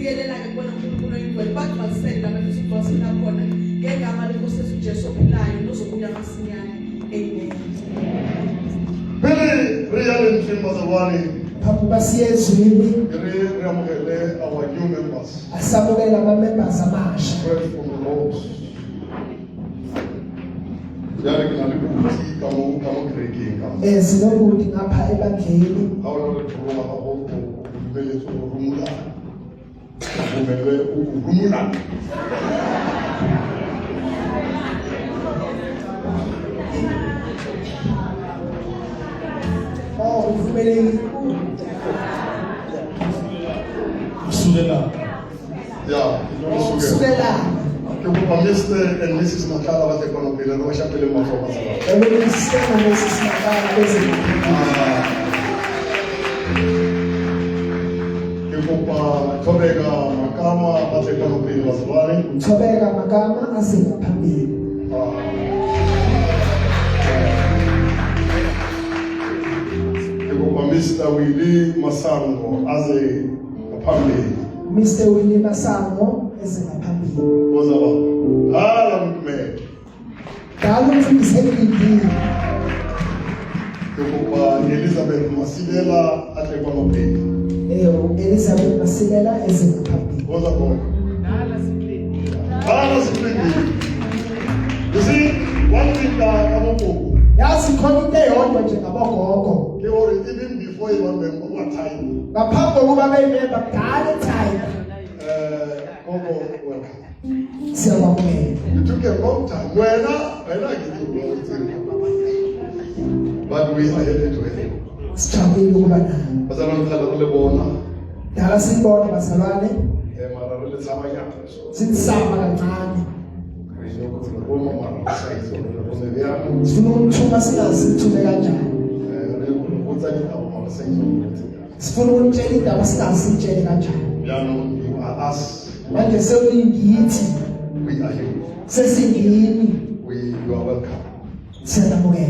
sikelela ke kubona uNkulunkulu oyingcwele bathi basela abantu sibosela khona ngegama lenkosi yethu Jesu ophilayo nozobuya masinyane. Amen. Really, real and famous one. Basiyezwini Remember our new members. asamukela ama-members amasha. Fresh from the Lord. Yale kinali ukuthi kamo Greeking kamo. Sinokuthi ngapha ebandleni Awona kuthuma aho kumele urumula. Kumele urumula. uvumelekile Sudela. Yeah, kusukela Mr. and Mrs. Makala was going to be the Russia Film of ebenisema nesisinakala Tobega Makama, but they're going to be was running. Thobeka Makama asengaphambili. Mr. Willie Masango as a family. Mr. Willie Masango esengaphambili. Was about man. Dalo mfundisekile. Elizabeth Masilela at a family. Elizabeth Masilela esengaphambili. Was about you see, one thing that Yazi khona into eyodwa nje ngabogogo. even before you remember what time. Ngaphambi kokuba beyimemba kudala time. Siyabonga. It took a long time. When I give you but we are headed to it. Sijabule ukuba nayo. Bazalwane mhlala lebona. Dala sibona bazalwane. Mara le tsamanya. Sinisama kancane. Sifuna Sifuna ukuthuma singazi sithume kanjani. Sifuna ukutshela indaba singazi sitshele kanjani. You are us. Manje sewulingithi We are you. sesingini. You are welcome. Siyabonga.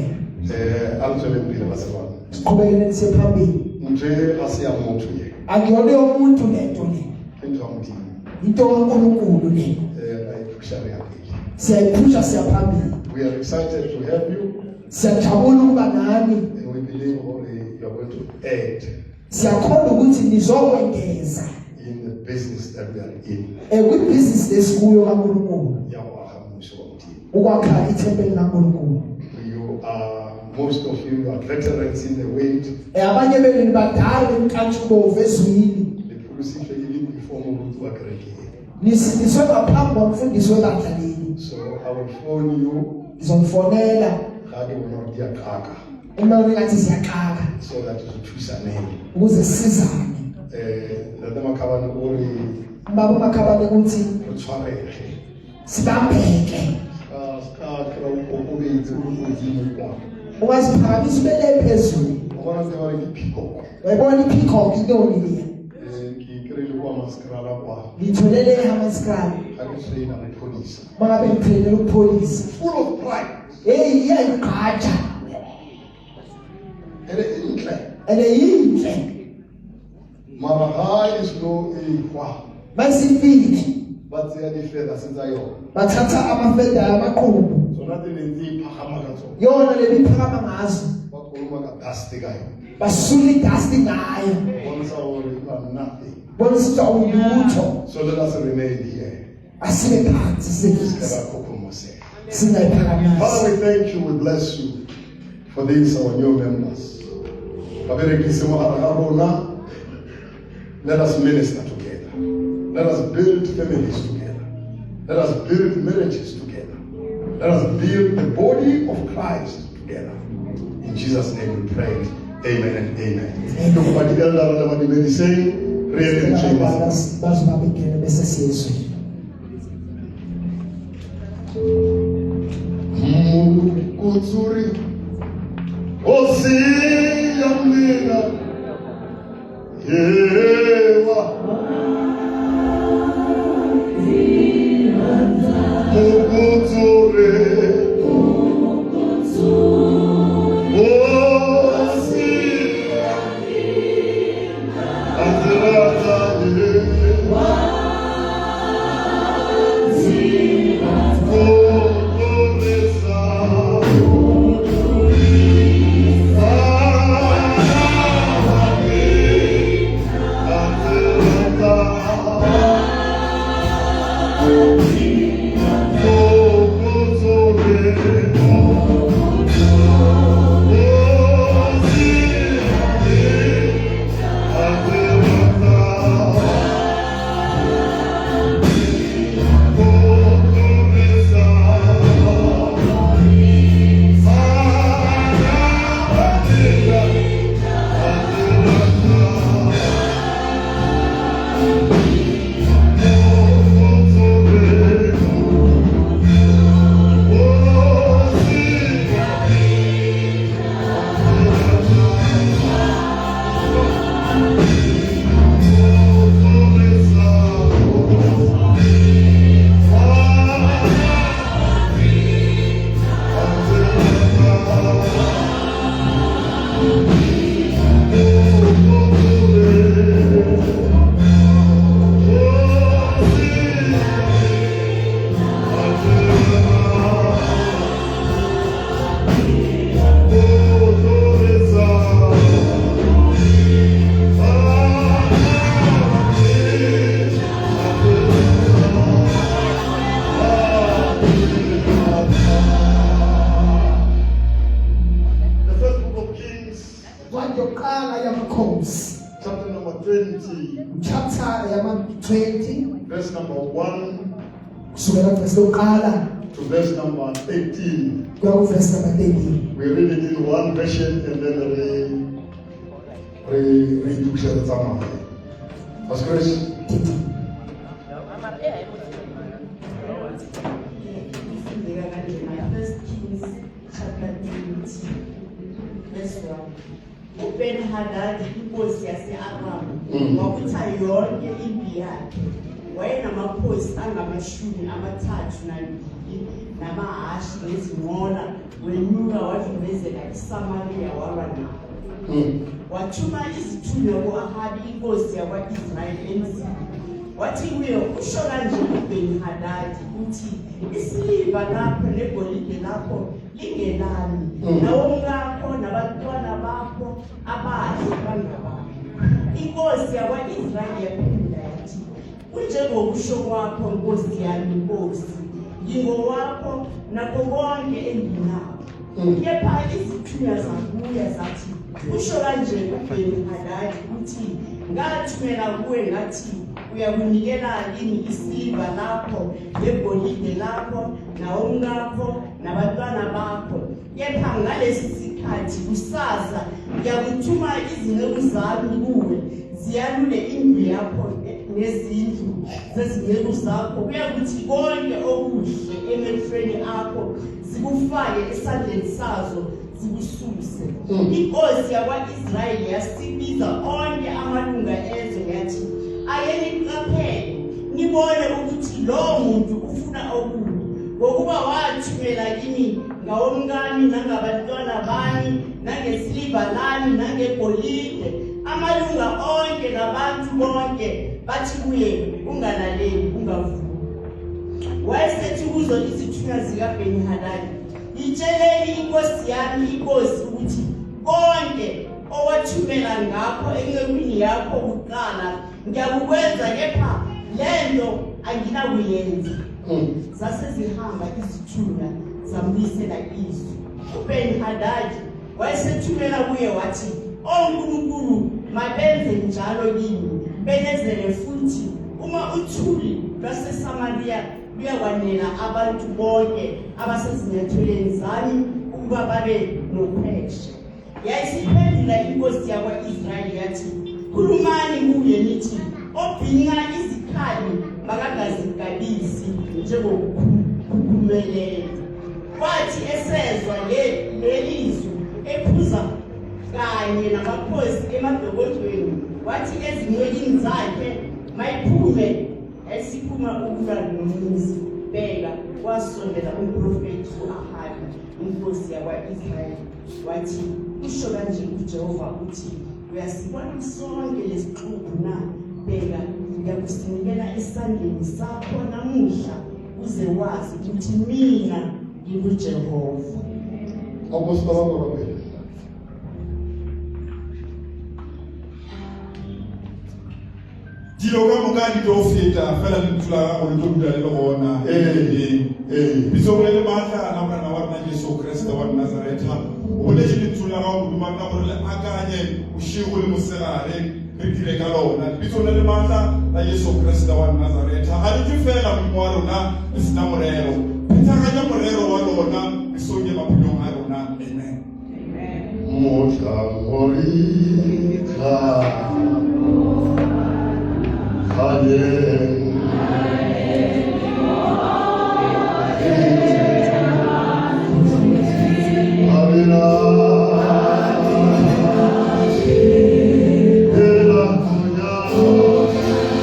Alutshele impilo bazalwane. Siqhubekele siye phambili. Nje asiyamuntu ye. Akuyona yomuntu lento le. Into amdini. Into kaNkulunkulu le. Ayiphusha yaphili. Siyayiphusha siyaphambili. We are excited to have you. Siyajabula ukuba nani. And we believe you are going to add Siyakholwa ukuthi nizokwengeza in the business that we are in. Kwi-business lesikuyo kaNkulunkulu. Ukwakha ithempeli laNkulunkulu. You are, most of you are veterans in the weight. Abanye benu nibadala enkantshubo ezwini. Even before Mobutu Wakreki. Nisindiswe ngaphambi komfundisi webandlaleni. So I will phone you. Ngizomfonela uma ngathi siyaxaka so that sithusane. ukuze sisizane. Baba Makhabane uthi sibambeke. Ungaziphakamisa ubele phezulu. Uyabona ipeacock intoni le? Ngitholele amaskali. Mangabe ngiphelele upholisa. Full of pride. Iyayigqaja. Yinhle. Mara is no equal. Masifike. But they are different since I know. Bathatha amafeda amaqhubu. So nothing in the Pahamagato. Yona lebiphakama ngazo. What Ulumaka dusty guy. Basuli dusty ngayo. Once our nothing. Bonisa ulutho. So let us remain here. Asibe phansi singayiphakamisa. Father, we thank you, we bless you for these our new members. Let us minister together. Let us build families together. Let us build marriages together. Let us build the body of Christ together. In Jesus' name we pray. Amen and amen. Nobody elder saying, read in Jesus. Kutsuri Osiyamina Yewa Kutsuri Osiyamina Azrata Yewa 20, chapter yama 20 verse number 1 kusukela verse lokuqala to verse number 18. kuya ku verse number 13. We read it in one version and then read the summary. Pastor Chris. First Kings chapter 20 verse 1. uBen-Hadadi inkosi yase-Aramu wakutha yonke impi yakhe. Wayenamakhosi angamashumi amathathu nambili namahhashi nezinqola, wenyuka wadlulezela iSamariya walwa nabo. Wathuma izithunywa ku-Ahabi inkosi yakwa-Israyeli emzini. Wathi kuye, usho kanje uBen-Hadadi uthi, isiliva lakho negolide lakho lingelami, nawomkakho nabantwana bakho abahle bangabami. Inkosi yakwa-Israyeli yaphendula yathi, kunjengokusho kwakho nkosi yami Nkosi, ngingowakho nakho konke enginakho. Kepha izithunywa zabuya zathi, usho kanje uBen-Hadadi uthi, ngathumela kuwe ngathi uyakunikela yini isiliva lakho negolide lakho nawomkakho nabantwana bakho. Kepha ngalesi sikhathi kusasa ngiyakuthuma izinceku zami kuwe ziyalule indlu yakho nezindlu zezinceku zakho, kuyakuthi konke okuhle emehlweni akho zikufake esandleni sazo zikususe. Inkosi yakwa-Israyeli yasibiza onke amalunga ezwe yathi, ake niqaphele nibone ukuthi lowo muntu ufuna okubi, ngokuba wathumela kimi ngawomkami nangabantwana bami nangesiliva lami nangegolide. Amalunga onke nabantu bonke bathi kuye, ungalaleli ungavumi. Wayesethi kuzo izithunywa zikaBen-Hadadi, yitsheleni inkosi yami inkosi ukuthi konke owathumela ngakho encekwini yakho kuqala ngiyakukwenza, kepha lento anginakuyenza. Zasezihamba izithunywa zambuyisela izwi. uBen-Hadadi wayesethumela kuye wathi, oNkulunkulu mabenze njalo kimi, benezele futhi uma uthuli lwaseSamariya luyakwanela abantu bonke abasezinyathelweni zami ukuba babe nokhweshe. Yayisiphendula inkosi yakwa-Israyeli yathi, khulumani kuye nithi, obhinqa izikhali makangazigabisi njengokukhumelele. Kwathi esezwa lelizwi ephuza kanye namakhosi emadokotweni, wathi ezincekwini zakhe, mayiphume. Yayisiphuma ukulwa nomuzi. Bheka, wasondela umprofethi u-Ahabi inkosi yakwa-Israyeli wathi, usho kanje uJehova uthi, uyasibona sonke lesixuku na? Bheka, ngiyakusinikela esandleni sakho namuhla, uze wazi ukuthi mina nginguJehova. Dilo ka mokadi to feta fela ntula go le tlola le gona bisogole le matla na mona wa rena Jesu Kriste wa Nazareta o le tshile tsula ga go duma ka gore le akanye o shigo le mosegare re dire ka lona bisogole le matla la Jesu Kriste wa Nazareta a di fela mo wa rona le sina morero pitaganya morero wa lona bisogole maphelong a rona. Amen. Oh,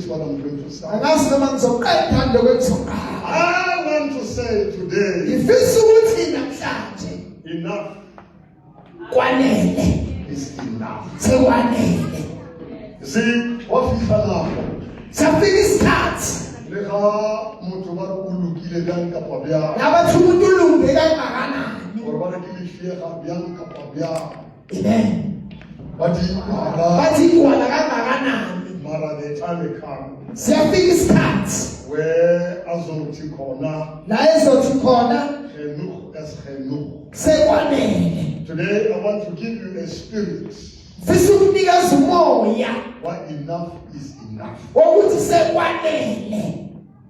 finish what I'm going to say. angazi noma ngizoqeda lokho engizoqala. I want to say today, Ngifisa ukuthi namhlanje enough kwanele, is enough. sekwanele. You see, what we now, Safika isikhathi le ga motho ba re o lokile bjang kapa bjang, labathi umuntu ulunge kangakanani. gore ba re ke lefega bjang kapa bjang, Amen. ba di mara, Bathi kwala kangakanani. mara the time come Siyafika isikhathi where azothi khona la ezothi khona genoeg is genoeg. sekwanele. Today I want to give you a spirit Ngifisa ukunikeza umoya why enough is enough. wokuthi sekwanele.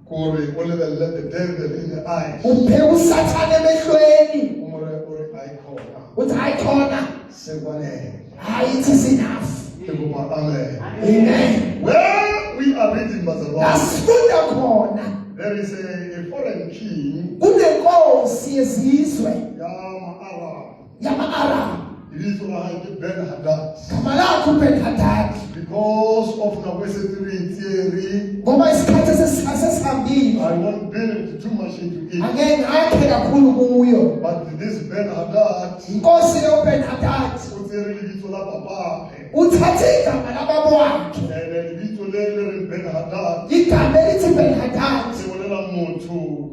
Gore o lebelle the devil in the eyes. Uphe usathane emehlweni Ore I call uthi hayi khona sekwanele. hayi it is enough. Ekuba amen. Amen. Where we are reading Mazalwa, Lasifunda khona there is a foreign king, kunenkosi yezizwe Yama-Arab. yama-Arab Ibizwa lahayi Ben Hadad. gama lakho uBen-Hadad. Because of Nawese theory, Ngoba isikhathi sesihambile I won't build too much into it. angeke ngakhe kakhulu kuyo. But this Ben Hadad, Inkosi le uBen-Hadad utsere lebitso la babake. uthathe igama lababo wakhe. And lebitso le re Ben Hadad, Igama elithi Ben-Hadad se bolela motho,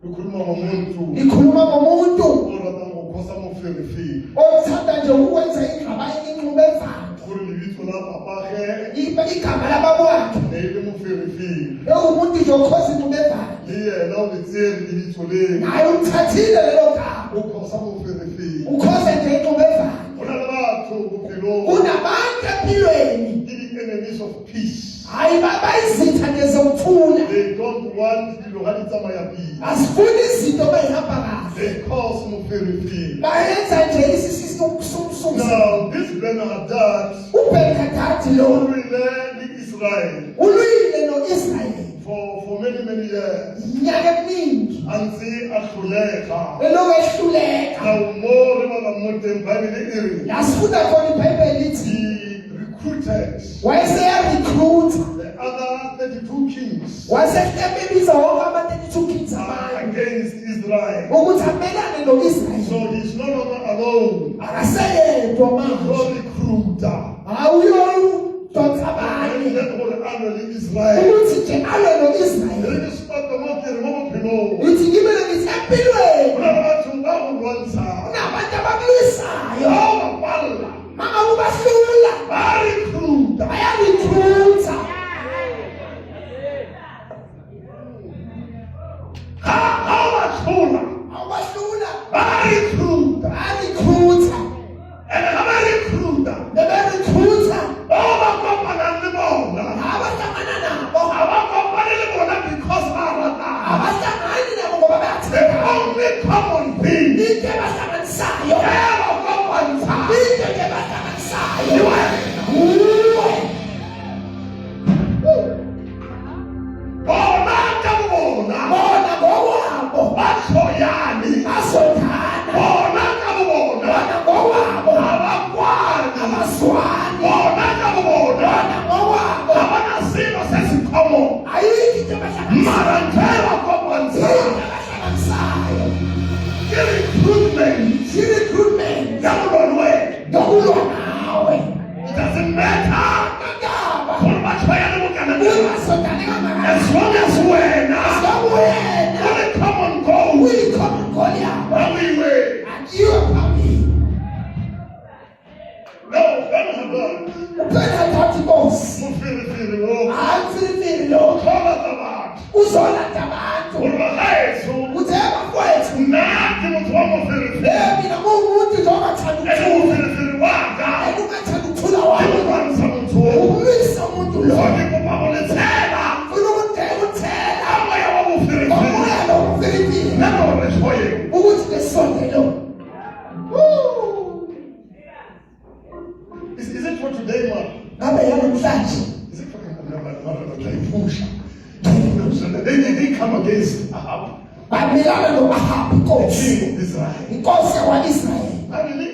likhuluma ngomuntu likhuluma ngomuntu o ratang go khosa moferefere. othanda nje ukwenza ingxaba inqubo evanga. Gore lebitso la babake Igama lababo wakhe ne le moferefere. ewumuntu nje okhoza inqubo evanga. Le yena o le tsere lebitso le Naye uthathile lelo gama o khosa moferefere. ukhoza nje inqubo evanga. Go na le batho bophelong Kunabantu empilweni ke di-enemies of peace. hayi bayizitha ngezokuthula. They don't want dilo ga di tsamaya pele. Asifuni izinto bayihamba kahle. They cause moferefere. Bayenza nje isisumsumu. Now, this Ben Hadad uBen-Hadad lo ruled Israel ulwile no-Israyeli for many years iminyaka eminingi until ahluleka. elokhu ehluleka. Now, more rebala mo teng Bible e re La sifunda khona iBhayibheli lithi he recruited wayeseyarecruitha the other 32 kings wayesebiza wonke ama-32 kings amanye against Israel. ukuthi amelane no-Israyeli. So he's no longer alone. Akaseyedwa He's manje, a recruiter. awuyodonsa abanye Let go the army Israel. ukuthi nje alwe no-Israyeli. Let us start the market mo below. Ngithi ngibele ngithi empilweni Abantu bakulwanisa. kunabantu abakulisayo Ababalla. mama kubahlula Barecruiter. bayarecruitha. Abathula. Awubahlula Barecruiter. bayarecruitha. And abarecruiter. Beberecruitha Abakopana le bona. abahlangana nabo Abakopana le bona because barata. abahlangani nabo ngoba The bayathanda. only common thing. Into ebahlanganisayo Abakopana. into nje ebahlanganisayo Iwe. uwe. Bona kabona. Bona ngokwabo Basoyani. bazondana, Bona kabona. bona ngokwabo Abakwani. abazwani, Bona kabona. bona ngokwabo Abanasilo sesikomo. ayikho into ebahlanganisayo. Marantela kopanza. Into ebahlanganisayo Recruitment. i-recruitment Yabulonwe. yokulwa nawe. It doesn't matter. Nandaba Gore bathwayana bokana na. ungasondani kangaka As long as wena. wena Ole common goal. uyikhona goal yakho Awiwe. akiwe phambili. No, Ben Hadad. uBen-Hadad inkosi Mufirifiri wo. hayi mfirifiri lo Thola abantu. uzolanda abantu Gore bakhethu. uthi ebafowethu Nathi motho wa mofirifiri. mina nguwumuntu nje ongathanda Ene ukuthula mofirifiri waka. ungathanda ukuthula wami Ubanisa motho wo. ukulwisa umuntu lo Yonke kuba ulethela. funa ukuthela Amoya wa mofirifiri. omoya lo mfirifiri Nano reshoye. ukuthi lesondelo. Is it for today, man? ngabe yanamhlanje Is it for pusha? They come against Ahab, bamelana no-Ahabi the inkosi king of Israel. inkosi yakwa-Israyeli. I really,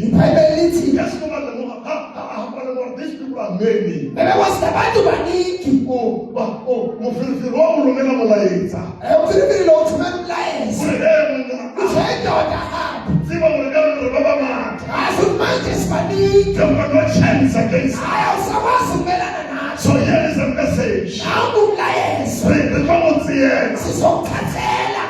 iBhayibheli lithi just know that these people are many. bebekwasingabantu baningi Mufilifili wa mulumela mulayenza. umfilifili lo uthumela umlayezo ujendoda hamba Siba mulumela baba mata. asumanje sibaningi There were no chance against us. hayi awusakwazi ukumelana nathi So here is a message. nangu umlayezo Sizokuthathela.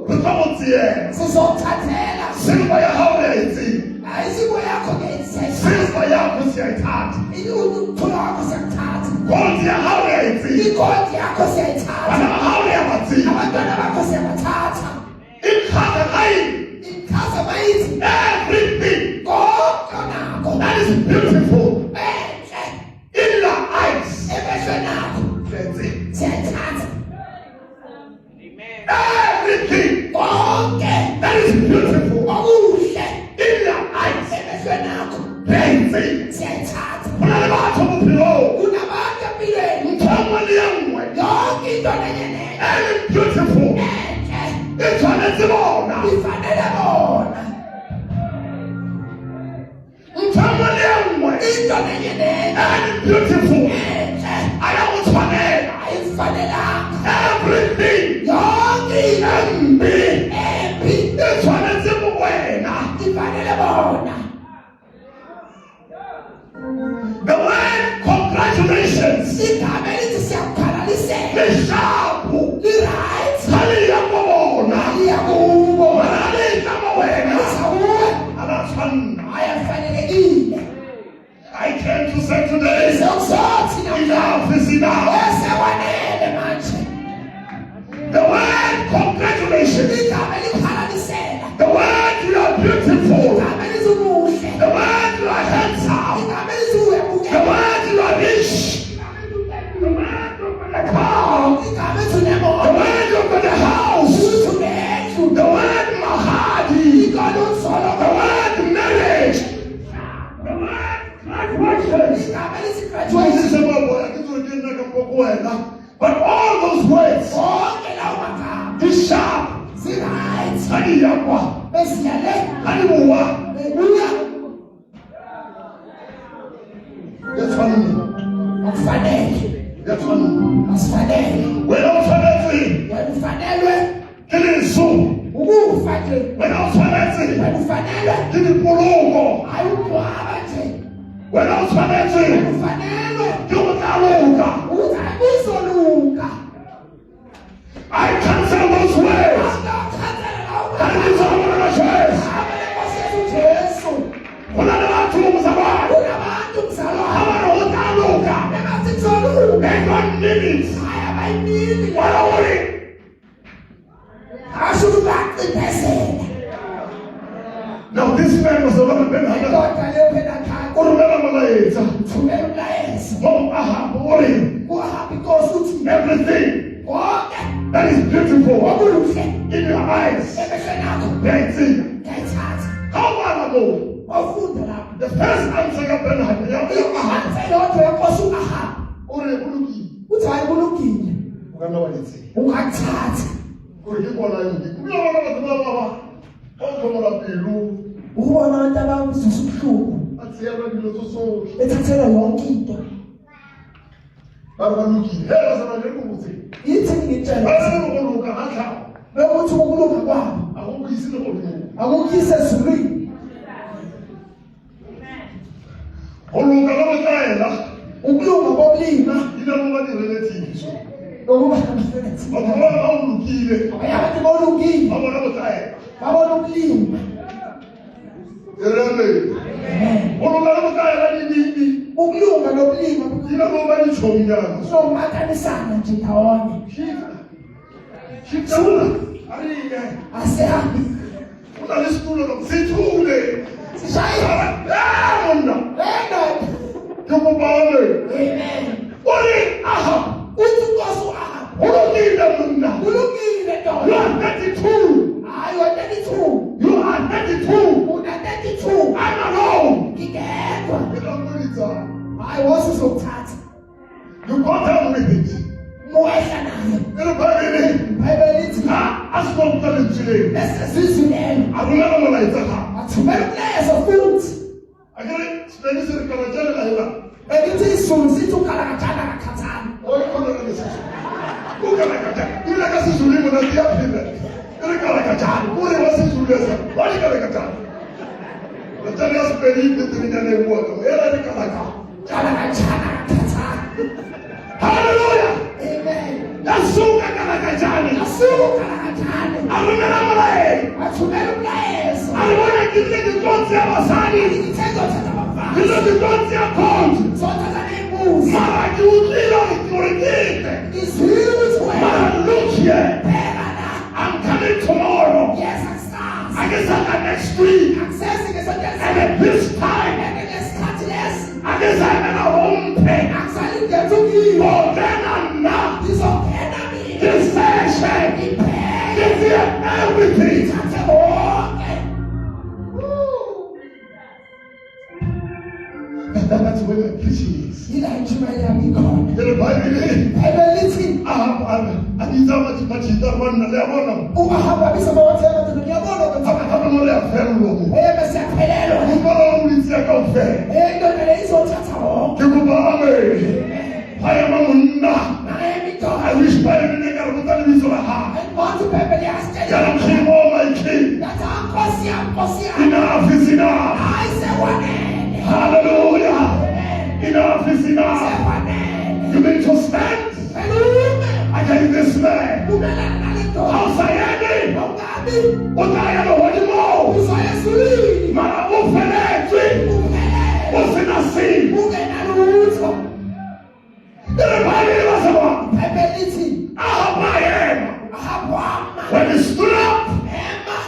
sizokuthathela sizokuthathela Silva ya hawezi. ayisiko yakho ngeyisesa Silva yako siyayithatha. ukuthula wakho siyakuthatha Gold ya hawezi. ikoti yakho siyayithatha Bana hawezi. abantwana bakho siyabathatha Ikhada hayi. ichaza mayithi Everything konke nakho that is beautiful enhle in your eyes. emehlweni akho That's it. siyayithatha Everything konke that is beautiful okuhle in your eyes. emehlweni akho That's it. siyayithatha Kuna batho bophelo. kunabantu empilweni Mthombo liyangwe. yonke into nenyenene And beautiful. enhle Itshwanetse bona. ifanele bona Mthombo liyangwe. into nenyenene And beautiful. enhle Ayakutshwanela. ayifanelanga Everything yonke into embi embi itshwanetse kuwena. ifanele bona The word congratulations. igama elithi siyakukhalalisela Lishapu. li-right Haliya kubona. liyakubo Malalihlama wena. lisawuwe Abathanda. ayafanelekile I came to say today, sokuzothi namhlanje enough is enough. esekwanele manje The word congratulations. igama elikhalalisela The word you are beautiful. igama elithi umuhle The word you are handsome. igama elithi The uyebukela word you are rich. The word you've got a car. igama elithi The unemoto word you've got a house. uthi unendlu The word Mahadi. igama The usoloko word marriage. The word graduation. igama elithi graduation But all those words, konke lawo magama this sharp, zi-right Hadiyakwa, besiyale Hadibuwa, bebuya Yatwanu, akufanele Yatwanu. asifanele Wena ufanele, wena ufanelwe kilisu. ukufa nje Wena ufanele, wena ufanelwe kilipuluko. hayi ukubhaba nje Wena wena ufanele, ufanelwe kilutaluka. ukuthi ayibizoluka I cancel those words. angakhathela lawo Hadizamana na shwezi. abelenkosi yethu Jesu Kuna na watu mzabani. kunabantu mzalwane Hawana utaluka. engathi kuzoluka They don't need it. hayi abayiniki Wala wali. asho ukuthi baciphezela Now this man was the one who been under. indoda leyo phela khaya Urumela malayetsa. thumela umlayezo Mom Ahab, worry. kuhamba inkosi uthi Everything konke that is beautiful okuluhle in your eyes. emehlweni akho That's it. ngayithatha How honorable. wafunda lapho The first answer ya Ben Ahab. ihanselodwa yenkosi ungahamba Uri uluki. uthi hayi kulungile Ukana walitsi. ungakuthatha Uri kibona yini. Kuyabona ukuthi baba. Okhomela pilu. ukubona abantu abazisa ubuhlungu Athi yababilo soso. bethathela yonke into Babalukile. Hey, basana ukuthi. yithi ngitshela Base ukuluka hatla. bekuthi ukulunga kwabo Akukho isilo kuluka. akukho ezulwini Uluka lomtayela. ukulunga kokulima Ina ngoba ni relative so. nokuba Bakubona awulukile. abantu bolungile Babona motayela. babona ukulima Irele. Uluka lomtayela ni. ukulunga nokulima Ina ngoba ni chomnyana. sokumakanisana nje ndawonye Shitsula. Ariye. asihambi Unalisitulo nomsithule. sishayela Yabona. endoda Yokubale. amen Uri aha. uthi inkosi uhamba Ulukile mna. kulungile You ndoda are 32. hayi wa-32 You are 32. una-32 I'm alone. ngingedwa Ngikamulitsa. hayi wose uzokuthatha You go down with it. muwehla nayo Elibhayibheli. ibhayibheli lithi Asibamukele njile. lesizizwi lelo Akulala malayitsa ha. athumela umlayezo futhi Akere sibekise rikalatshele la ila. Elithi isiZulu sithi ugalakajana akakhathali. Oyikhona ngesizulu. Ugalakajana. Ilaka sizulu ngona siyaphila. Ugalakajana. Uri wasizulu lesa. Ugalakajana. Letani asipeli ndinyane ngoto. Era ugalakajana. Galakajana akakhathali. Hallelujah. Amen. Yasuka galakajana. Asuka galakajana. Arumela malaye. Athumela umlayezo. Alibona kile kikonzi abasali. Ithengo thatha abafana. Kile kikonzi yakhonzi. Sothatha nembuzi. Mara kiutlilo ikurikite. Izwile ukuthi wena. Mara look here. Bheka la. I'm coming tomorrow. Yes, akusazi. I guess I'm next week. Akusesi ngesontweni And at this time, ngesikhathi lesi. I guess I'm in a home pain. Akusali ngethukile. Oh, then I'm not. Ngizongena mina. This session. Ngibheke. Give me everything. Ngithathe konke. That's where my preaching is. Yila intshumayelo yami ikhona. The Bible is. Ibhayibheli lithi Anizama machita wana leabona. ungahamba bisaba wathema ukuthi ngiyabona ukuthi Hapa mole afero lomo. besiyaphelelwa. Kumbala umlisi akafe. Indoda le izothatha konke. Kikuba amen. Haya mamunna. Naye indoda. I wish Bible nengara kutani bisola ha. Ayibona ibhayibheli yasitshela. Yala mkhimo my king. Yathi Nkosi yami, Nkosi yami. Enough is enough. Hayi sekwanele. Hallelujah. Enough is enough. Sekwanele. You need to stand Elume. against this man. Umelana nale ndoda. Awusayeni. Awungabi. Utaya lohodimo. Uzoyesulile. Mara ufeletwi. Uphelele. Usinasi. Ungenalutho. Everybody wasaba. Ibhayibheli lithi Ahabayema. ahamba. When he stood up,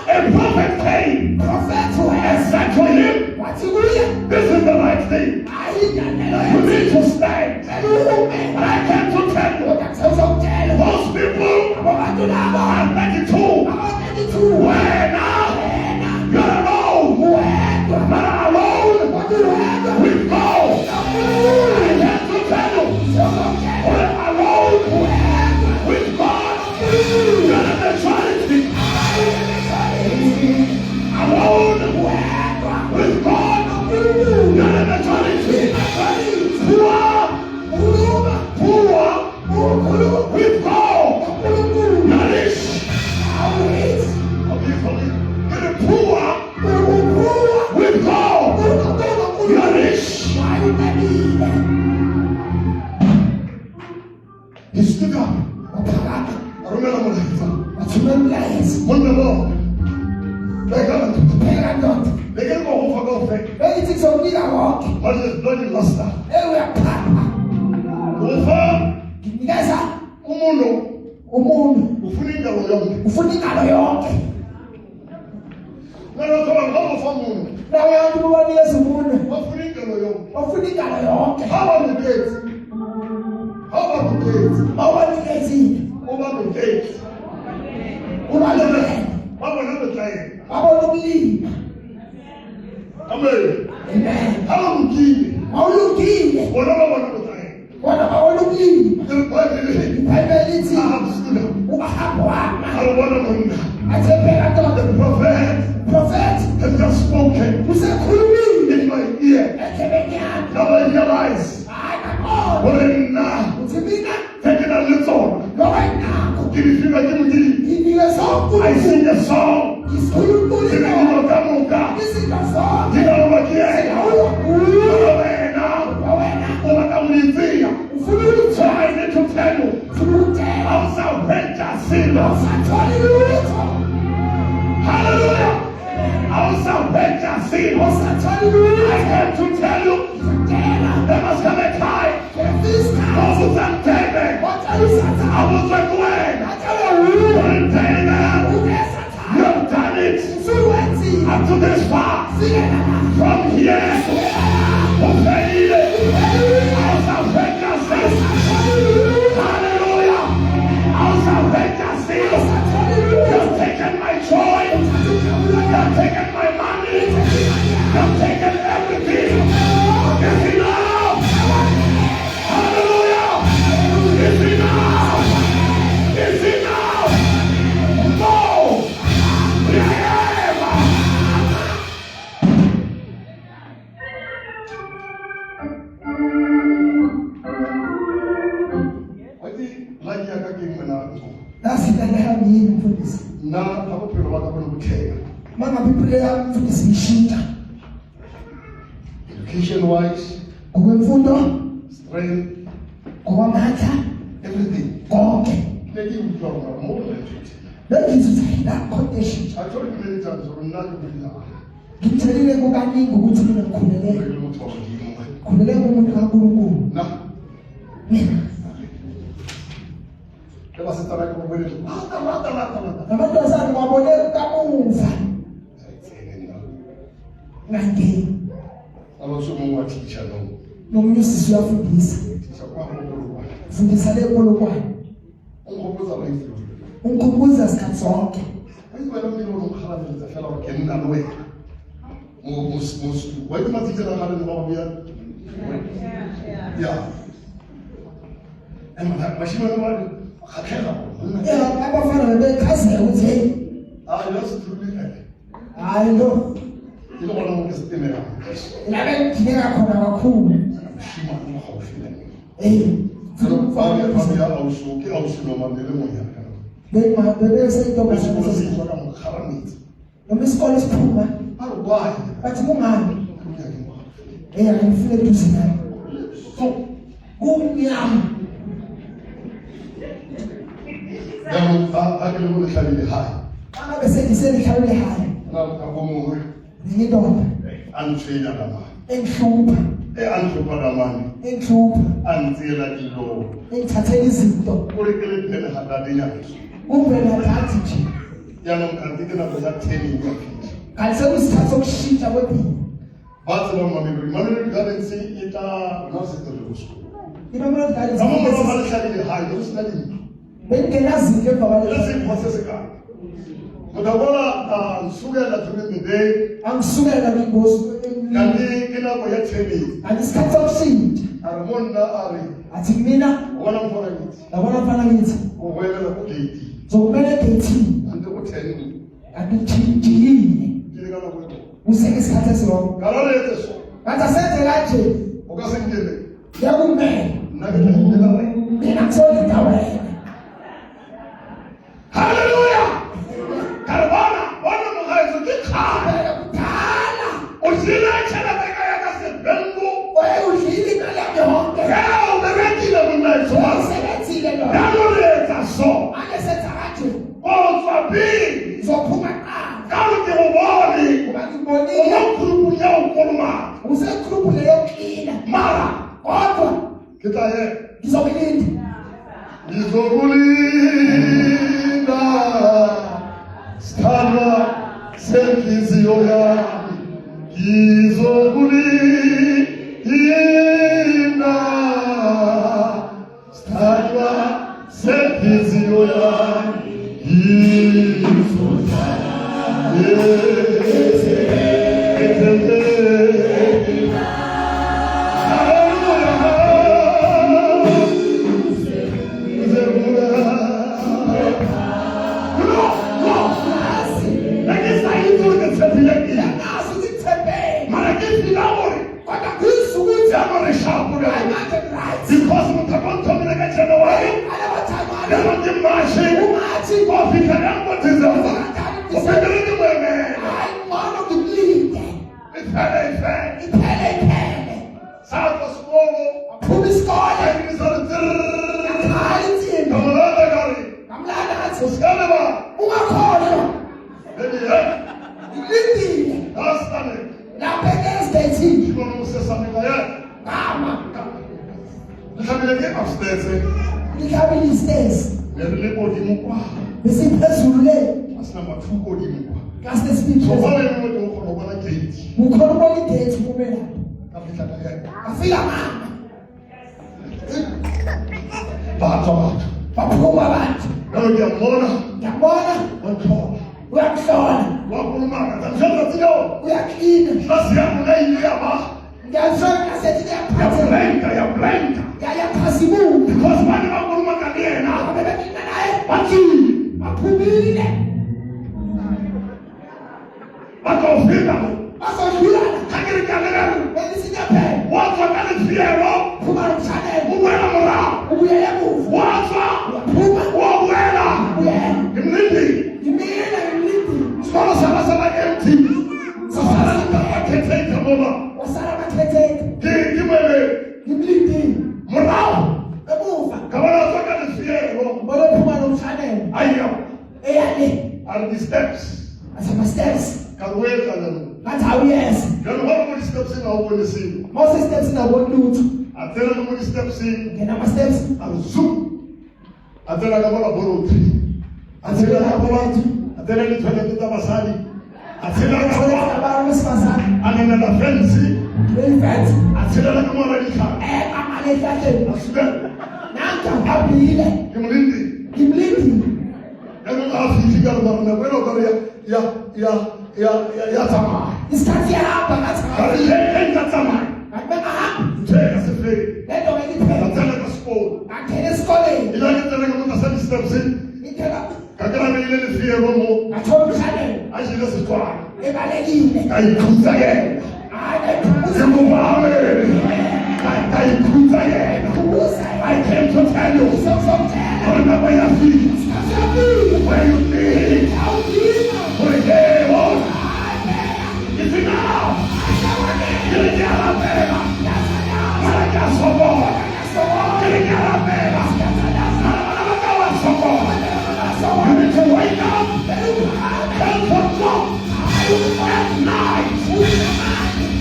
a prophet came Prophet and wena. said to him, Wathi kuye. this is the right thing. Ayinganelo You need yathi. to stand. Elume. And I came to tell you, Uzokutshela. those people Abantu labo. are 92. Abane-92. Wena, Wena. you're alone. Wedwa. But alone Wathi wedwa. with God. I came to tell you, Uzokutshela. we're alone Wedwa. with God. You're in the Trinity. Alone Wedwa. with God. You're in the Trinity. Poor, Ukhuluma. poor Ukhuluma. with God. Unkulunkulu. Nourish. Awuyithi. You're poor Ukukhula. with God. Unkulunkulu. Nourish. Wayibekile. He stood up. Waphakama. Arumela mulisa. Wathumela umlayezo. Wonder Lord. Begala. Phela ndoda. Begala ngokufa kofe. Beyithi kuzokunika konke. Manje loni lasta. Uyaphaka. Ufa Nginikeza umuntu umuntu. ufuna ingalo yonke. Ufuna ingalo yonke. Mara kama ngokufa umuntu. Nawe abantu babanikeza umuntu. Wafuna ingalo yonke. Ufuna ingalo yonke. Haba mugeti. Haba mugeti. Mawanikezile. Uba mugeti. Ubaluleke. Baba nabetlaye. Babona ukulima. Amen. Amen. Haba mugeti. Awulungile. Bona baba nabetlaye. Bona babona ukulima. The Bible. Ibhayibheli lithi Absula. ungahamba wama. Alubona munga. Athe phela ndoda. The prophet Prophet. has just spoken Usekhulumile. in my ear. Endlebeni yami. Now I realize Hayi nakona. when Uthi mina taking a little, lokwenakho. give it to Ngibike zonke I unkulunkulu. sing a song. Isikhulunkulu Give ikona. it to Kamuka. Izinto zonke. Give it over here. Awuyakhuluma. Wena. Wena. Unakamulizia. Ufuna So ulutho. I need to tell you. Ufuna ukutshela. Awusawuphetha silo. Awusatholi lutho. Hallelujah. Awusawuphetha silo. Awusatholi lutho. I have to tell you. Ngiyakutshela. There must come a time. Kufika isikhathi. Awusantebe. Watshela uSathane. Awusakwena. Watshela wena. Untebe. USathane. You have done it. Usukwenzile. Up to this far. Fikela la. From here. Ufeyile. Awusawuphetha silo. Hallelujah. Awusawuphetha silo. You've taken my joy. You've taken my money. You've taken everything. It's enough. Hallelujah. It's enough. It's enough. No. Yeah. lapha bophelo ba ka bo lokutheka. mangabe impilo yami futhi siyishintsha Education wise, ngokwemfundo, strength, ngokwamandla, everything. konke. Maybe you talk about more than 20. Bengizizwe lapho eshintsha. I told you many times, I'm not going to Ngithelile kukaningi ukuthi mina ngikhulele kumuntu kaNkulunkulu. No. Mina Ela se trabalha com ele. Mata. namantombazane ngwabone kamuva ngangeni Ela chamou uma teacher, não. nomunye usisi uyafundisa Teacher, qual é o problema? fundisa le nkulungwane Ungikhumbuza la indlu. ungikhumbuza sikhathi sonke Ayibona umlilo nomkhalabeza fela wakena nawe. Wathi mathitha la ngale ngoba buya. Yeah. Mashima nomali khakhela. abafana bebekhazela ukuthi hey Just to be like. hayi lo Ilo bona ngesitimela. labe ngidinga khona kakhulu Mashima nomkhawufile. eh Awusuke awusunomandele moya. bebesentombazane Usizo kamkharamiti. noma isikole siphuma Why? bathi kungani angifile eduze naye so kumnyama Aquele mundo que está ali errado. angabe sengisenihlalele haya Como ngiyindoda antrina na mano. engihlupha Antrupa na mano. engihlupha Antela ilo. engithathela izinto Kule kile tena hadadinya. kumbe ngathathi nje Yana mkandike na kwa 10 years. kanti sekuyisikhathi sokushintsha kwempilo Bathi lo mami, mami galensi ita nasito lokusko. inomelo Kama mama ngalizile balishali high, usinali. bengenazinto emva Let's kwalezi see process ka. Mutawala sugela during the day, angisukela kwingozi kanti kina kwa 10 years. angisikhathi sokushintsha Armonda ari. athi mina Wala mfana ngithi. yabona mfana ngithi Uwela ku gate. zokumele 18 Ante ku 10. akujiyile Ngilekana kwethu. useke isikhathi esirongo Kalole yeso. kanti asenze kanje Ukasengele. yakumele Nakuthendela wena. mina ngithole indawo yena Hallelujah. Karabana, wana mhayizo kikhaya. kudala Usila chela beka yakasebengu. oye udlile imali yami yonke Yao berekile mnayizo. usebenzile lo Yaloleza so. ake senza kanje Kodwa bi. uzophuma qala Kaluke uboni. uba ngibonile Unokhulumu yawukhuluma. usegruphu leyoklina Mara. kodwa Kitaye. ngizokulinda Ngizokulinda. Stana senhliziyo yami. Ngizokulinda. Stana senhliziyo yami. naso sithembele kodwa kwisukuthi ayimanje right Because mutakontomile January, alabathamani never dimashi, ungathi ofika yangotiza. Ubekelele weme. hayi ngcono ngimlinde Iphele. iphele iphele Sakho sikolo. phuma isikole Ayibizana hayi insimbi Kamulanda gari. ngamlanda ngathi Usikale ba. ungakholwa Baby, ngilindile Asane. lapha e-estate Shikona musesane kaya. ngama Ngihlabile ke upstairs. ngihambile istairs Ngelile body mukwa. besiphezulu le Asinamba 2 body mukwa. kasespeed So wale mmoja ukhona bona gate. ukhona ubona idate kumela Afika kaya. afika mama Batho. baphuma abantu Lero ngiyambona. ngiyabona Ngithola. uyakuhlola Wakhuluma ngamhlanje siyo. uyaklina Hlasi yami leyile yaba. ngiyazona ngasethi kuyaphatha Yablenka. yayaphasibuka Because bani bakhuluma ngakuyena. abebeklina naye Bathi baphumile bazofika. bazodlulana Hakiri kalekalo. belisinyaphela Wathwa kalefiyelo. phuma nomshanelo Uwela mora. ubuyela emuva Wathwa. uyaphuma Wawela. uyela Ngimlindi. ngimile are the steps. That's my steps. Karuweka lemu. That's how he is. Kanu what steps in our policy? Most steps in the one loot. Atela no steps in. Okay, now my steps. Azu. Atela kama boro 3. Atela ni twende tutabasali. Atela kama anana na fence. Very fast. Atela kama radika. I'm a little. Asuka. Now I'm happy. Kimlindi. Kanu afika na boro boro ya tama. This can't be happening. That's how. Kale tama. I better happen. Tega se fe. Let don't make it pay. Atela ka sport. I can't escape. Ila kitela kama tasali steps in. It cannot. Kakala na ile ni fie romo. I told you something. Ajile se toa. If I let you. Kai kuzaye. I came to tell you, remember your feet, where you need, forgive us. It's enough. You get a better. I got some more. You get a better. I got some more. You need to wake up. Help for God. At night.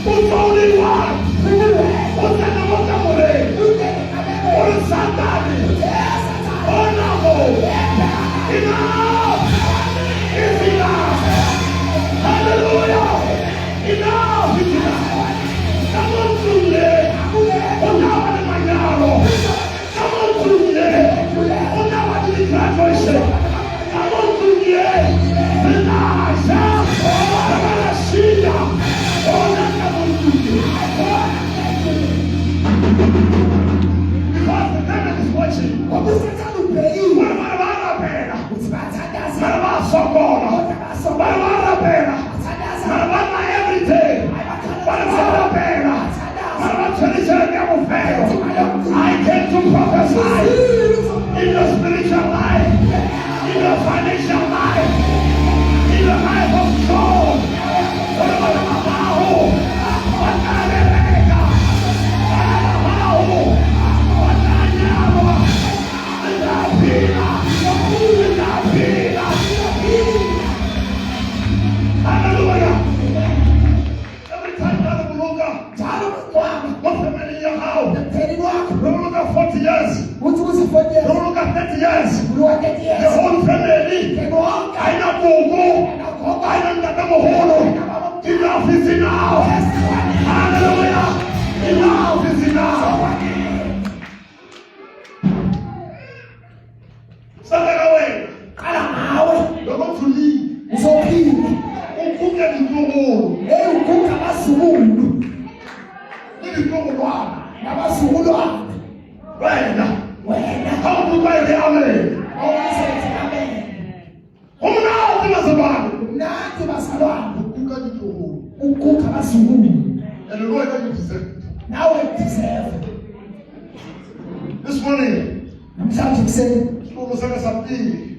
Who's only one? Who's in the Motamore? Who's somebody? Oh no! Enough! It's enough! Hallelujah! Enough! It's enough! Come on through there! Oh now I'm in my narrow! Come on through there! Oh now I'm in the graduation! Come on through there! Relax! I'm gonna see you! Oh now come on through there! Because the devil is watching. What about la pena? What about socorro? What about la pena? What about my everything? What about la pena? What about tradition of fail? I came to prophesy in your spiritual life, in your financial life, in your life of soul. What about the Mabaho? What about the Rega? Hallelujah. Every time God will look up, what's the man in your house? Don't look at 40 years. Don't look at 30 years. The whole family. I know Google. I know that I'm a whole. Enough is enough. Hallelujah. Enough is enough. Stand away. You're going to leave. Ukuke nitumu. Wena. How to buy the army? Who now to Masaban? And the Lord that you deserve. Now I deserve. This morning, I'm trying to say, something.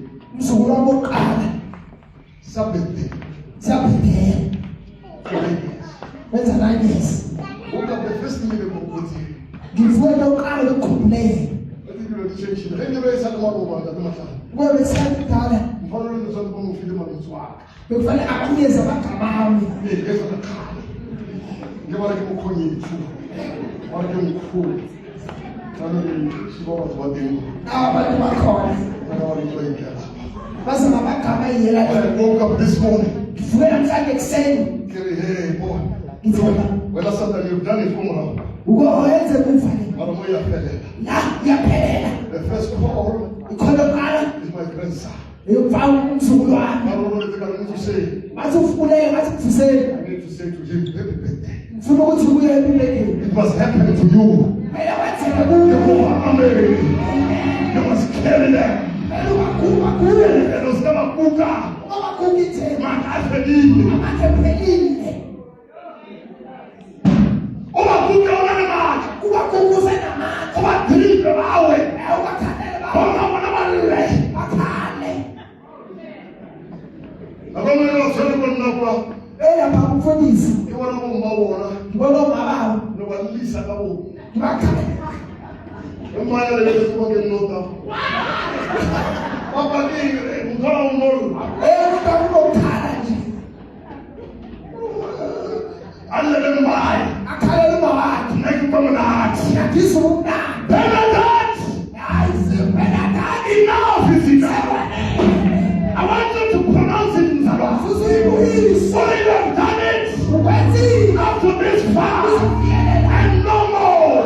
Sabbath. When's the 9 years? Woke up the first thing in the book. Give way no kind of complain. I think you're the change. Anyway, it's not one that matter. Where is that talent? Following the son of freedom on his work. Before I come here, I'm coming. Hey, there's a car. You want to go to what are you cool? She was what they do. Now I'm going to call. I woke up this morning. When I'm trying to send, Hey, boy. it's over. When I said that you've done it for me. Who else is good for you? The first call You call the man, is my grandson. you found to go on. I don't know what I need to say. What's of Fulay, what's to say? I need to say to him, happy birthday. To know what you will be making. It must happen to you. I don't want to You go. are married. You must carry them. And those never cook up. Mama cookie tape. My husband. I'm at a penny. Oh, my cook on the mark. Who are cookies and a man? Oh, my dream about it. I want to tell about Oh, no, no, no, no. I can't. I don't know what Hey, I'm for this. you want to know. You want to know about? No, at least I know. You are coming. The man that is working no. Papa, you don't know. Hey, Bernadette, enough is enough. I want you to pronounce it in Zalwa. Only you have done it up to this far and no more.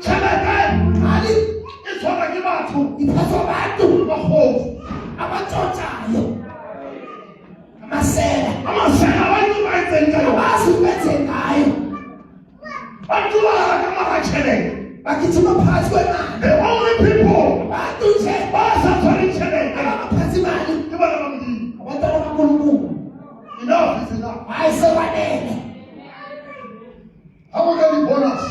Chelete, it's what I give out to. The hope. Amasela abantu bayenzayo. Bantu bakamachele. The only people basafaritshele. Ibala bamdi. Enough is enough. How can you bonus?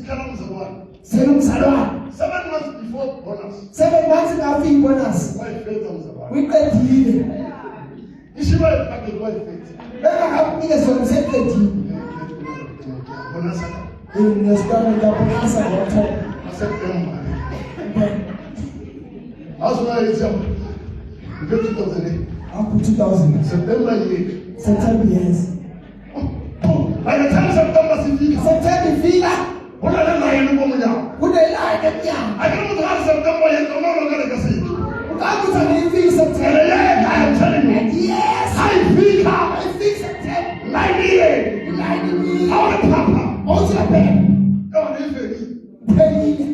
Ikana mzalwane. 7 months before bonus. 7 months ngafika bonus. Why faith mzalwane? Uyiqedile. Ishiba iphakele why faith. Bengakunika sona seqedile. Bonus. Ngesitana ngabonasa ngotho. September. Asuna izam. 2008. Up to 2000. September 8. September, yes. By the time September sifika. September ifika. Una na yenu kwa mnyao. Kunelanga emnyama. Akina mtu hadi September yenu nono kale kasi. Ukakuta ngifika September. I am telling you. Yes. I fika. I think September. Lainiye. How the papa. Otu la pe. God is very. Penile.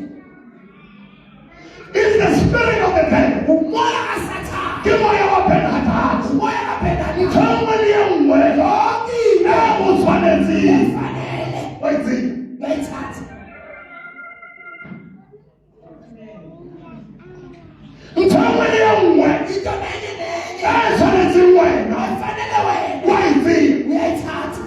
It's the spirit of the devil. Umoya wa Satan. Kimoya wapenda hata. Umoya wapenda ni. Kama ni mwe. Yogi. Uswanezi. Fanele. Waiti. Bethatha. Kama ni mwe. Into nenye nenye. Uswanezi wena. Fanele wena. Waiti. Uyayithatha.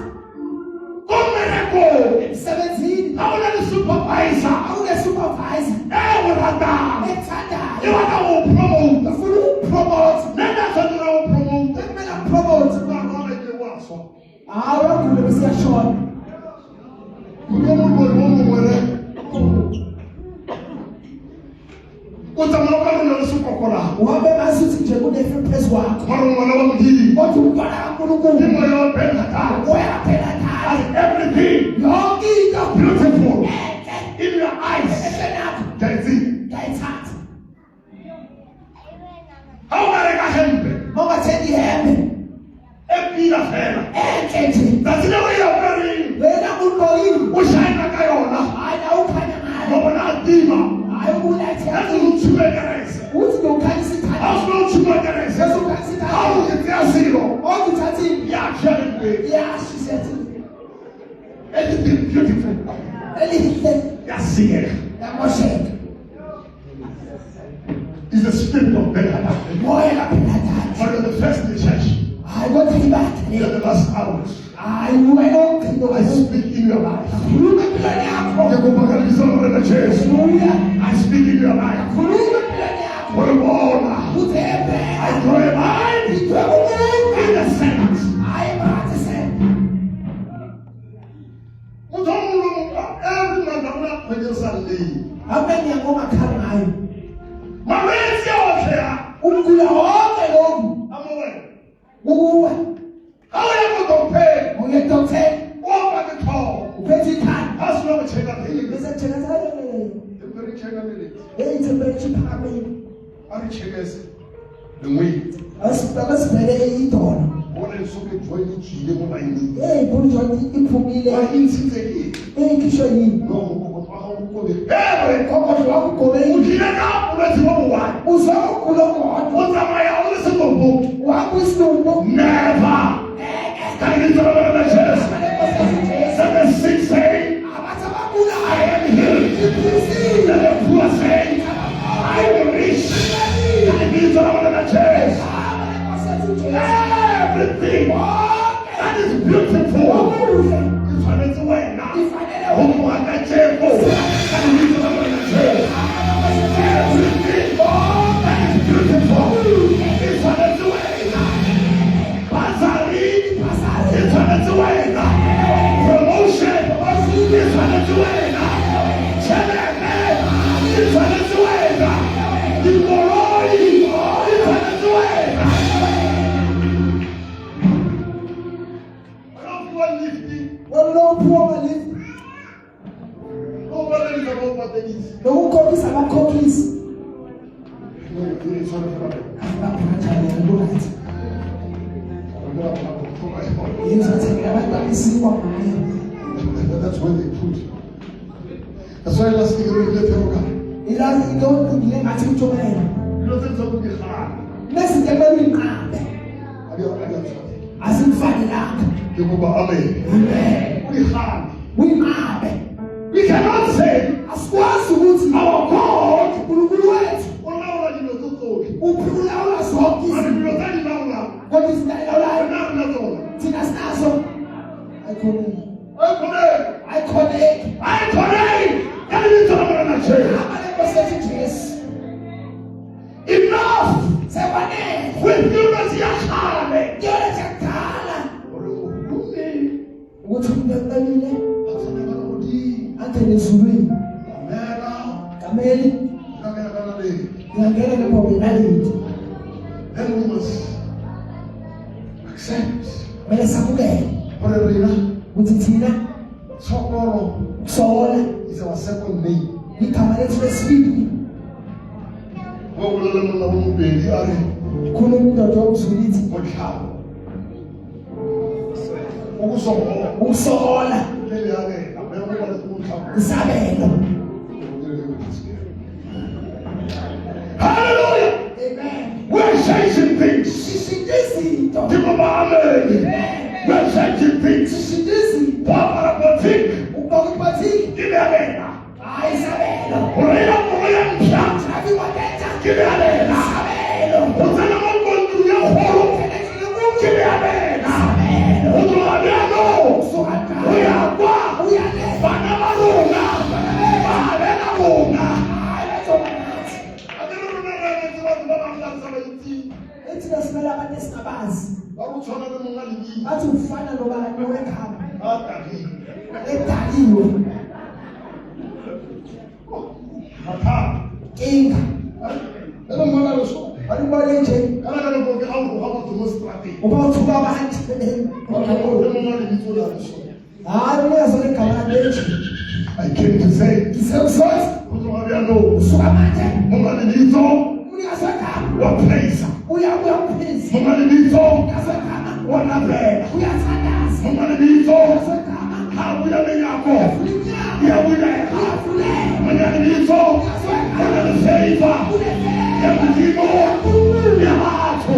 Kumereko. 17. Hauna ni supervisor. Awune supervisor. Urada. Ethandayo. You want to promote. Ufuna ukupromote. Nenda sana promote. Kumele promote. Ungakona ke waso. Hawa kule besiyashona. Umuntu womwere. Utamauka nalo sukokora. Uhambe masuthi nje kunefe phezu wakho. Mara mwana wa mjini. Kodwa umntwana kaNkulunkulu. Kimo yo penda ta. Umoya phela As thana. everything Yonke into beautiful enhle. in your eyes. Emehlweni akho. That is it. Ngiyayithatha. How are you hembe? Mawathenga ihembe. Epila fela. Enhle nje. That's the way you're wearing. Wena ugqokile. Ushayina kayona. Hayi awukhanya ngayo. Ngoba dima. Hayi ubulethe. That's uchumekerese. Uthi ngokhanyisa ikhanya. How's no chumekerese? Yesu ukhanyisa ikhanya. How is it zero? Okuthathile. Yeah, sharing way. Yashisethi. Anything beautiful. Elihle. Yes, here. Yamosheka. Is the spirit of Bethlehem. Umoya kaphela thana. But you're the first in the church. Hayi kodwa ibathe. You're the last hours. Hayi wena ogcina I speak in your life. khuluma empilweni yakho. Ngiyakubhakalisa ngomrena Jesu. Haleluya. I speak in your life. Khuluma empilweni yakho. Uyabona. Uthembe. I draw a line Ithwebe umuntu. in the Senate. Hayi bathe sena. Every man that produces a lead. Amenye ngomakhala ngayo. Mapenzi yote ya. Umgula wonke lokhu. Amowe. Kuwe. Awuyakudophela. Uyedokthela. Wonke kitho. Uphethe ikhanda. Asilo kucheka phili. Bese thekazana. Temperature cheka nile. Hey temperature phamile. Arichekese. Ngwi. Asibheke idolo. Bona lisuke join ijile ngoba yini. Hey bonjour iphumile. Ayinsinzekile. Hey kisho yini? No, ngoba awukobe. Hey, Kokho wakugobela. ujile ka ulethi ngoba. Uzokugula ngoba. Uzamaya ulesimbobo. Wakusilumbo. Never. Can you tell me the church? 7:6 saying, Abantu abagula. I am healed. Iphilisi. The poor saying, I am rich. Can you tell me the church? Everything that is beautiful is on its way now. Oh, what a cheerful. Can you tell me the church? Everything that is beautiful is on It's not a problem. Abaphathane lulathi. Yizothenga abantu isiwa ngayo. That's where they put. That's why last year we left her. Ilazi into ngile ngathi uthobela. You know things are going to be hard. Nezinto ebelinqabe. Asimfanelanga. Amen. Amen. We hard. Uyinqabe. We cannot say Asikwazi ukuthi our God uNkulunkulu wethu ulawula into zonke. uphulula zonke But izinto. we don't lawula. Kodwa izinto Now zona. thina sinazo. Ayikhona. Ayikhoneki. Ayikhona. Ayikhoneki. Kanti ngizobona na nje. Abalekhosethi Jesu. Enough. Sekwanele. With you as yakhala. Yona jakhala. Ukuthi umuntu aqalile angene ezulwini. Kameli ngiyangena ngephobelalithi. Then we must accept Kumele samukele ukuthi thina ukusola is our second name. igama lethu lesibili. Khona umuntu omzulu ithi ukusola isabelo. Hallelujah. Amen. We're changing things. Sishintshe izinto. We're changing things. Sishintshe izinto. Paparapotik. Ukokuphathika. Kibeabena. Hayi isabelo. Urela moya mpya. Trafi watetha. Kibeabena. Isabelo. Uzana mambo ya horo. Kibeabena. Utuabiano. Usokana. Uyakwa. Uyale. Bana barunga. Babena bunga. Ethina simele abantu esingabazi. Bathi ufana nobani wekhaba. Edaliwe. Inga. Alibone nje. Uba uthuka abantu. Hayi uyazona igama lethu. I came to say, Ngisemsozi. Usuka manje. Uyazona. wapheza Uyaphisa. umalibizo Uyazona. wanavela Uyathandaza. umalibizo Uyazona. habuya benyako Uyafulela. yawuleka Uyafulela. umalibizo wanalifeiva yamulimo yabathu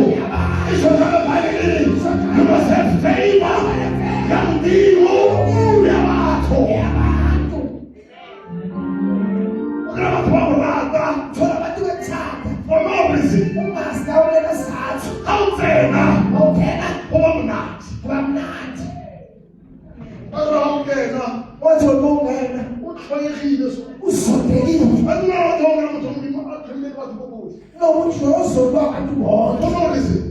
ishokala phaleli yobasefeiva yamulimo yabathu unabathu bakurata Thola abantu bethanda. for no reason Umaster ulela sathu. awutsena Awungena kuba mnandi kuba mnandi. awungena Wathi ungena uxhoyekile usondekile. andinawathonga muthomlimo akhulele bathu bokuthi Nokuthi uzolwa abantu bonke. for no reason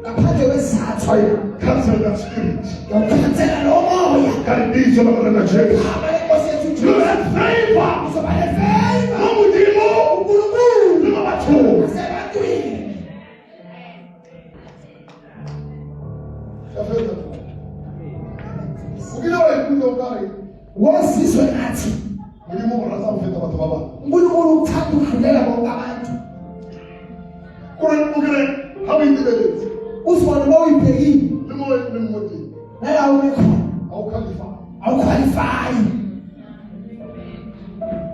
Ngaphandle kwesathu. I cancel that spirit. Ngiyakhansela lo moya. Kandizo bakana Jesu. Abalekhosethi You uJesu. have favor. Uzoba nefeva. Nomudimo. uNkulunkulu Nobathu. asebantwini. Yafeza. Ukile wayikuzo kare. Wozizwe ngathi Mulimo borasa mfeta bathu baba. uNkulunkulu uthanda ukudlulela bonke abantu. Ukile hawindibelezi. Uzibone mawuyibhekile Limo lemoti. nalawo ubekhona. Awukhalifa. Awukhwalifayi.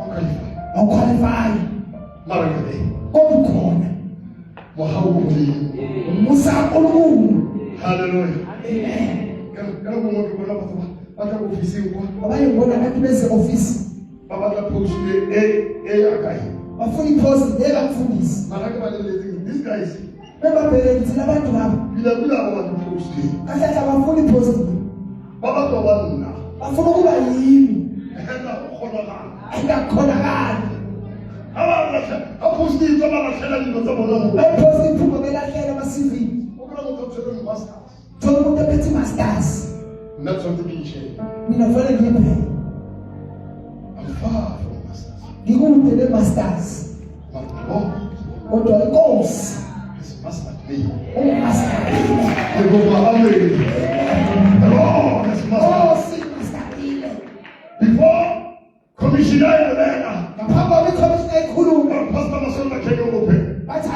Awukhalifa. Awukhwalifayi. Mara ngale. Kodwa ukhona. Wahawu mulimo. Umusa kaNkulunkulu. Hallelujah. Amen. Kana kumuntu bona bathu batha ofisi kwa. Abanye ngibona abantu beze office Baba la post akai. bafuna ipost lekamfundisi. Malaka balelezi. These guys. Bebabheke ngithi labantu laba Bila abantu post. kahle abafuni ipost. Baba tobana. Bafuna ukuba yimi. Henda ukholakala. Ayikakhonakali. Abalahle aposti babalahlela into zabona ngo. Bayipost iphuma belahlela ama-CV. Ukuna ngokuthela masters. Thola umuntu ephethe i-masters. Not something you change. Mina kufanele ngiyiphele. I'm far from masters. Ngikude ne-masters. But the Lord Kodwa inkosi has mastered me. ungimasterile. Jehovah, amen. The Lord has mastered Inkosi imasterile. before commissioner Elena. Ngaphambi kwami ikhomishina ikhuluma. Pastor Masonga came over. Bathi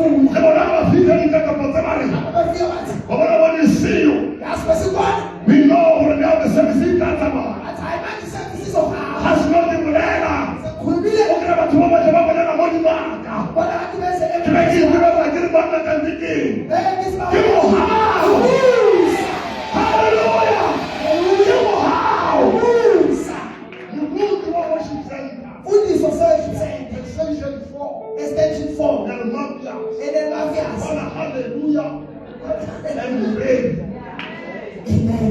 haleluya. Lebona bafika ikakapotsa mari. Abafika bathi, Baba when we see you, yazi besikona. we know now the service is done. Athi hayi manje sesizohamba. Has not been bulela. Khulumile Ukira batho ba batho ba bona na moni maka. bona bathi bese Ke ke ke ba ke ba ka tantiki. Hallelujah. Give him hallelujah. Give him how. You go to our worship center. Fundiswa session Extension 4. extension 4 And Mafia. enemafias. Hallelujah. And pray. Amen.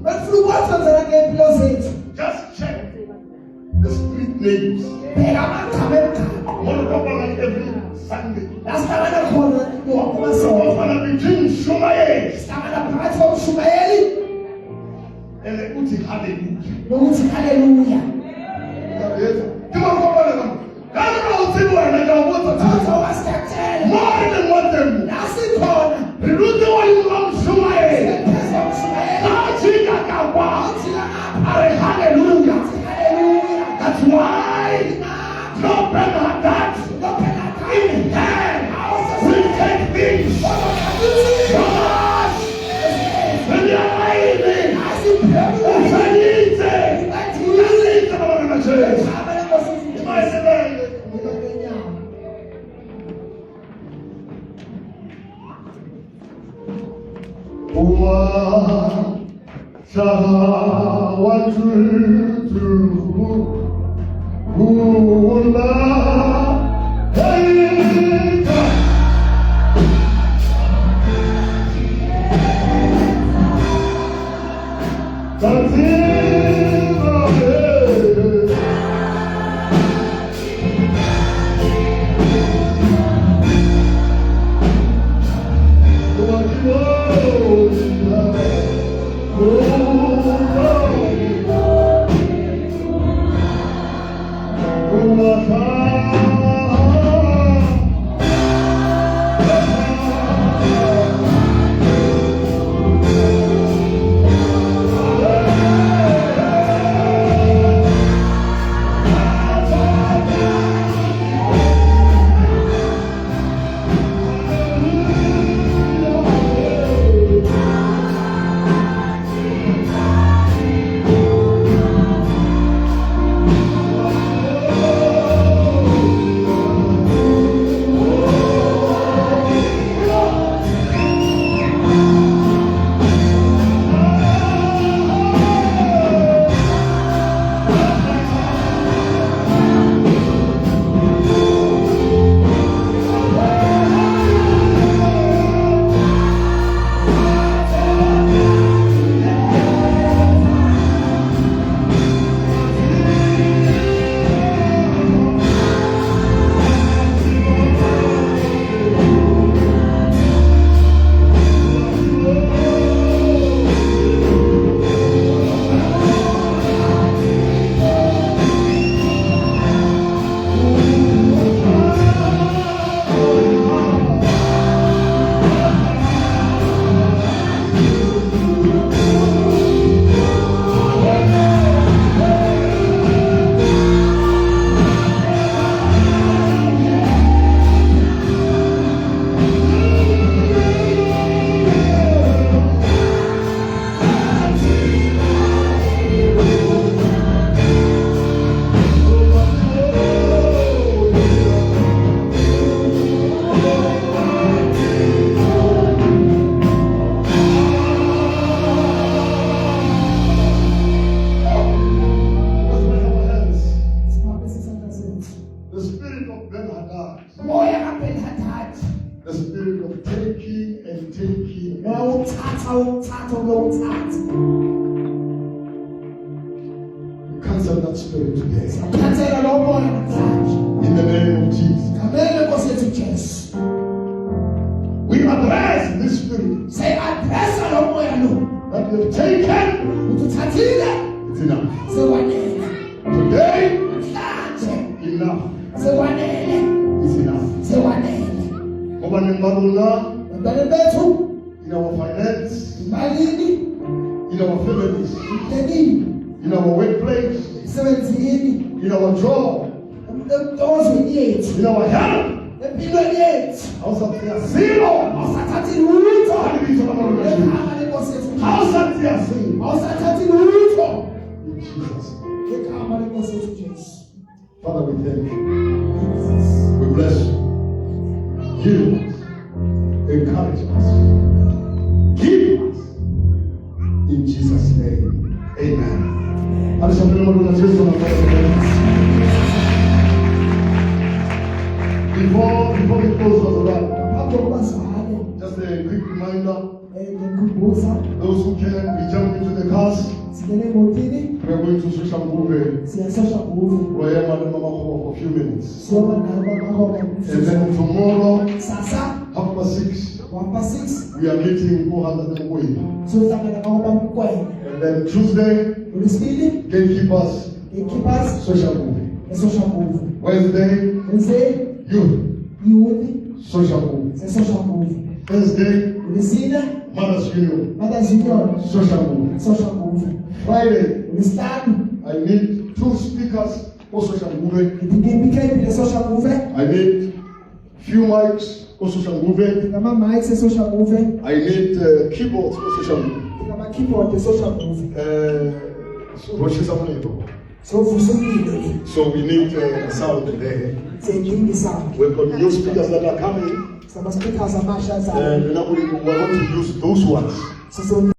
Bafuna ukwenzela ngempilo zethu. Just check the street names. Bheka amagama emgama. One of them like every Sunday. Lasihlangana khona kumasonto. One between Shumaye Sihlangana phakathi komshumayeli and the Uti Hallelujah. nokuthi haleluya. Thatha wasithathela. More than one them. Lasikhona. Reduce one from Shumaye. Phezulu komshumayeli. Hallelujah. Thina ngapha. Hallelujah. Haleluya. That's why no better that in hand will take things from us. When they are lazy, Cancel that spirit today. In the name of Jesus. We address this spirit that you have taken. It's enough. Today, enough. It's enough. In our finance, in our families, in our workplace, in our job, enkonzweni yethu, in our health. empilweni yethu. Awusatiyazilo. Awusathathi lutho. Alibizo lamaLord Jesu. Ngegama lenkosi yethu. Awusatiyazilo. Awusathathi lutho. In Jesus. Ngegama lenkosi yethu Jesu. Father, we thank you. We bless you. Heal us. Encourage us. Give us. In Jesus' name. Amen. Before we close for the ride, Ngaphambi kokuba sivale, just a quick reminder. ngikhumbuza Those who can, we jump into the cars. singene emotini, We are going to Sushanguve, siyashesha nguvu. Royal and Mama for a few minutes. Siyoba nayo bakahola. And then tomorrow, Sasa 6:30, 1:06 we are meeting 400 and way. siyohlangana ngahoba mkwena. And then Tuesday, uLwesibili gatekeepers, gatekeepers social movie. esosha nguvu. Wednesday, Wednesday youth, youth social movie. esosha nguvu. Thursday, uLwesine Mothers Union, Mothers Union social movie. esosha nguvu. Friday, uLwesihlanu I need 2 speakers for social movie. ngiphikhephi esosha nguvu. I need few mics for social movie. Ngama-mics esosha nguvu. I need keyboards for social movie. Ngama-keyboard esosha nguvu. Sovusa umlilo le. So we need sound there. Sendingi sound. We've got new speakers that are coming, Sama speakers amasha azayo. and we're going to use those ones. Sizo